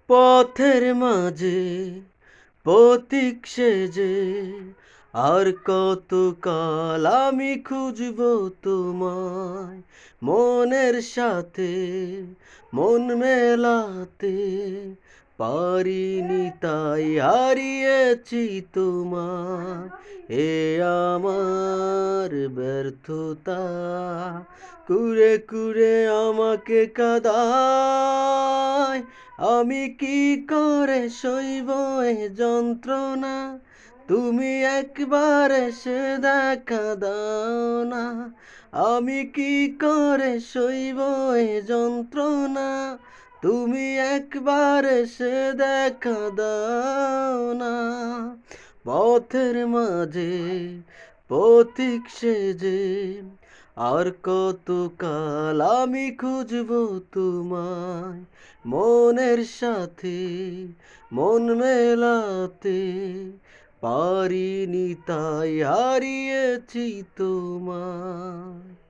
পথের মাঝে পথিক সেজে আর কত কাল আমি খুঁজব তোমায়, মনের সাথে মন মেলাতে পারিনি তাই হারিয়েছি তোমায়। এ আমার ব্যর্থতা কুরে কুরে আমাকে কাঁদায়, আমি কি করে সইব এ যন্ত্রণা, তুমি একবার এসে দেখা দাও না। আমি কি করে সইব এ যন্ত্রণা, তুমি একবার এসে দেখা দাও না। পথের মাঝে পথিক সেজে আর কত কাল আমি খুঁজব তোমায়, মনের সাথে মন মেলাতে পারিনি তাই হারিয়েছি তোমায়।